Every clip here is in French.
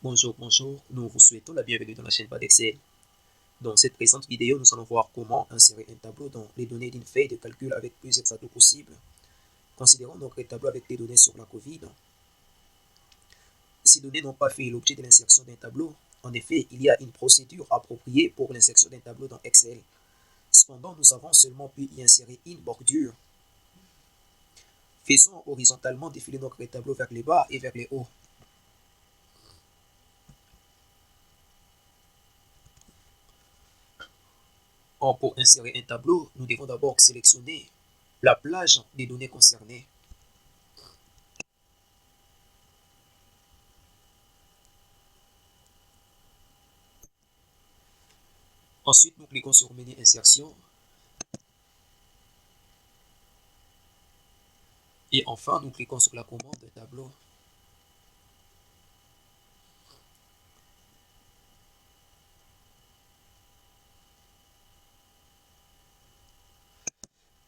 Bonjour, nous vous souhaitons la bienvenue dans la chaîne Pad Excel. Dans cette présente vidéo, nous allons voir comment insérer un tableau dans les données d'une feuille de calcul avec plusieurs tableaux possibles. Considérons donc le tableau avec les données sur la COVID. Ces données n'ont pas fait l'objet de l'insertion d'un tableau. En effet, il y a une procédure appropriée pour l'insertion d'un tableau dans Excel. Cependant, nous avons seulement pu y insérer une bordure. Faisons horizontalement défiler notre tableau vers le bas et vers le haut. Pour insérer un tableau, nous devons d'abord sélectionner la plage des données concernées. Ensuite, nous cliquons sur Menu Insertion. Et enfin, nous cliquons sur la commande Tableau.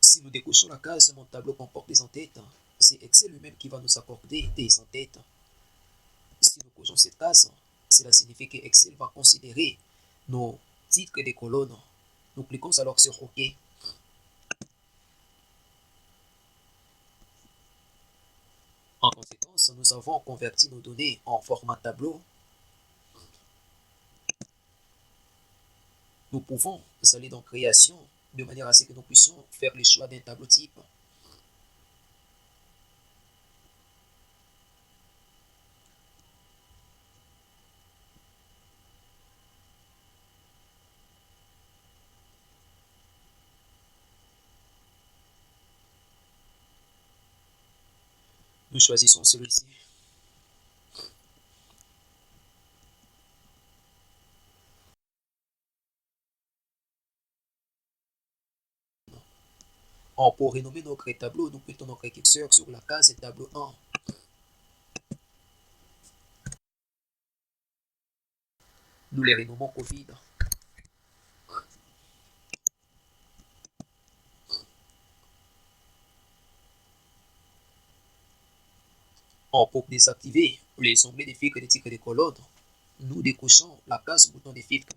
Si nous décochons la case « Mon tableau comporte des en-têtes », c'est Excel lui-même qui va nous accorder des en-têtes. Si nous cochons cette case, cela signifie que Excel va considérer nos titres des colonnes. Nous cliquons alors sur OK. En conséquence, nous avons converti nos données en format tableau. Nous pouvons aller dans Création de manière à ce que nous puissions faire le choix d'un tableau type. Nous choisissons celui-ci. Pour renommer notre tableau, nous mettons notre curseur sur la case tableau 1. Nous les renommons COVID. Pour désactiver les onglets de filtres et des titres de colonnes, nous décochons la case bouton de filtre.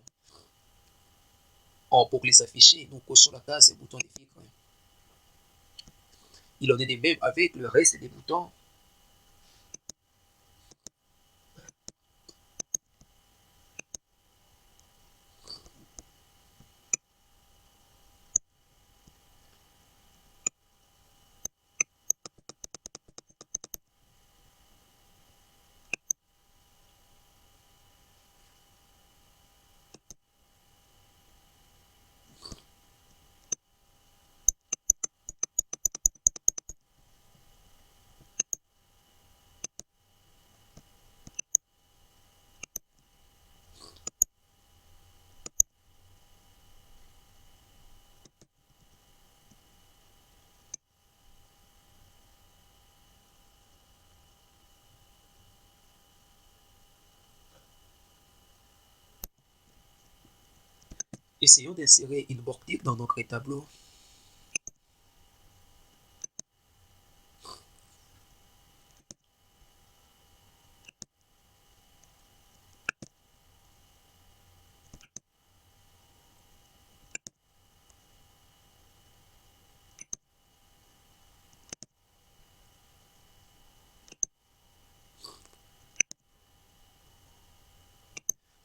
Pour les afficher, nous cochons la case bouton de filtre. Il en est de même avec le reste des boutons. Essayons d'insérer une bordure dans notre tableau.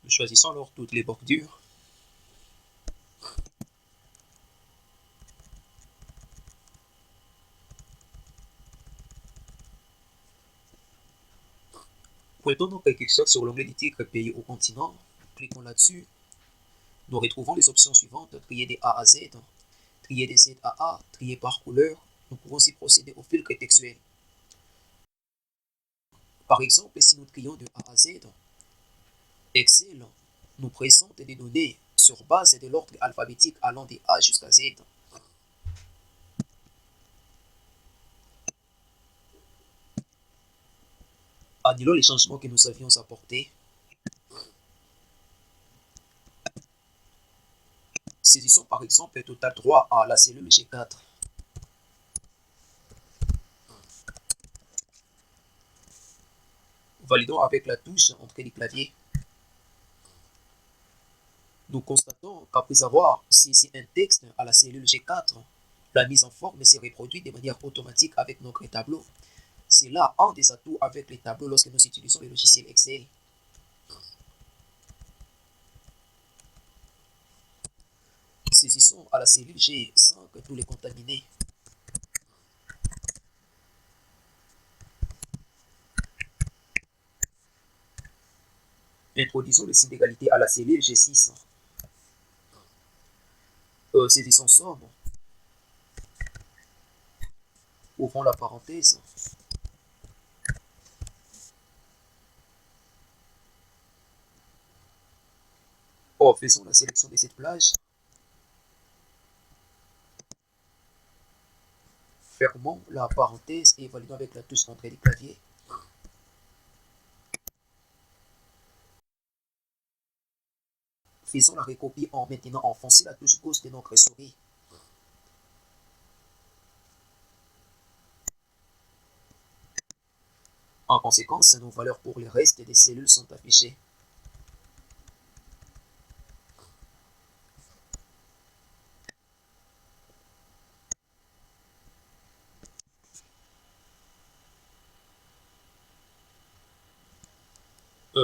Nous choisissons alors toutes les bordures. Pointons notre curseur sur l'onglet du titre pays ou continent. Cliquons là-dessus. Nous retrouvons les options suivantes: trier des A à Z, trier des Z à A, trier par couleur. Nous pouvons aussi procéder au filtre textuel. Par exemple, si nous trions de A à Z, Excel nous présente des données sur base de l'ordre alphabétique allant de A jusqu'à Z. Annulons les changements que nous avions apportés. Saisissons par exemple le total 3 à la cellule G4. Validons avec la touche entrée du clavier. Nous constatons qu'après avoir saisi un texte à la cellule G4, la mise en forme s'est reproduite de manière automatique avec notre tableau. C'est là un des atouts avec les tableaux lorsque nous utilisons le logiciel Excel. Saisissons à la cellule G5 tous les contaminés. Introduisons le signe d'égalité à la cellule G6. Saisissons somme. Ouvrons la parenthèse. Faisons la sélection de cette plage. Fermons la parenthèse et validons avec la touche entrée du clavier. Faisons la recopie en maintenant enfoncer la touche gauche de notre souris. En conséquence, nos valeurs pour le reste des cellules sont affichées.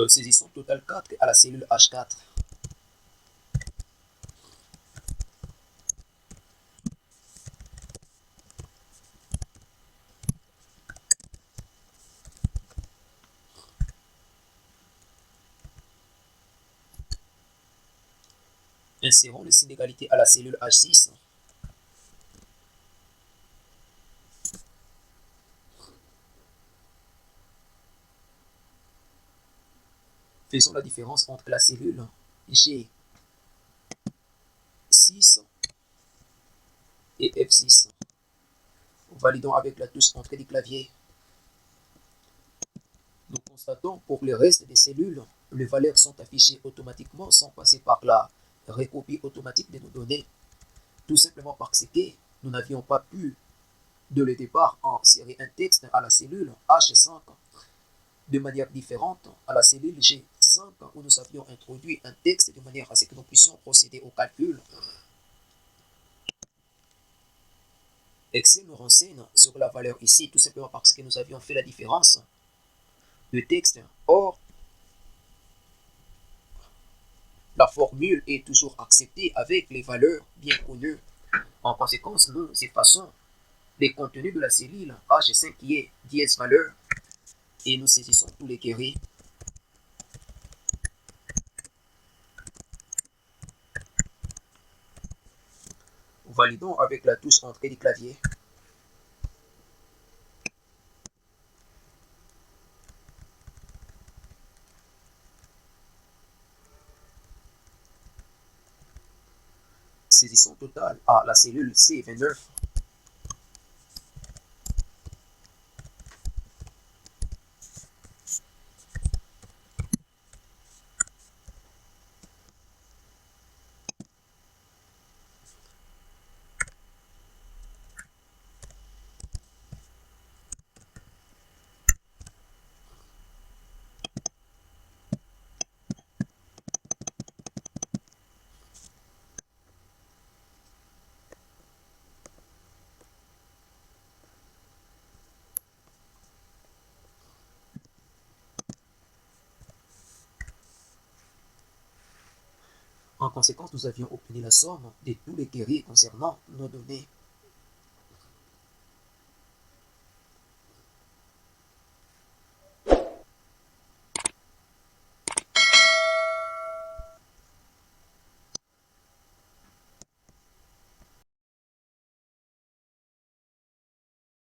Saisissons total 4 à la cellule H4. Insérons le signe d'égalité à la cellule H6. Faisons la différence entre la cellule G6 et F6. Validons avec la touche entrée du clavier. Nous constatons pour le reste des cellules, les valeurs sont affichées automatiquement sans passer par la recopie automatique de nos données. Tout simplement parce que nous n'avions pas pu, dès le départ, insérer un texte à la cellule H5 de manière différente à la cellule G5 où nous avions introduit un texte de manière à ce que nous puissions procéder au calcul. Excel nous renseigne sur la valeur ici tout simplement parce que nous avions fait la différence de texte. Or, la formule est toujours acceptée avec les valeurs bien connues. En conséquence, nous effaçons les contenus de la cellule H5 qui est dièse valeur et nous saisissons tous les queries. Validons avec la touche entrée du clavier. Saisissons total à la cellule C29. En conséquence, nous avions obtenu la somme de tous les queries concernant nos données.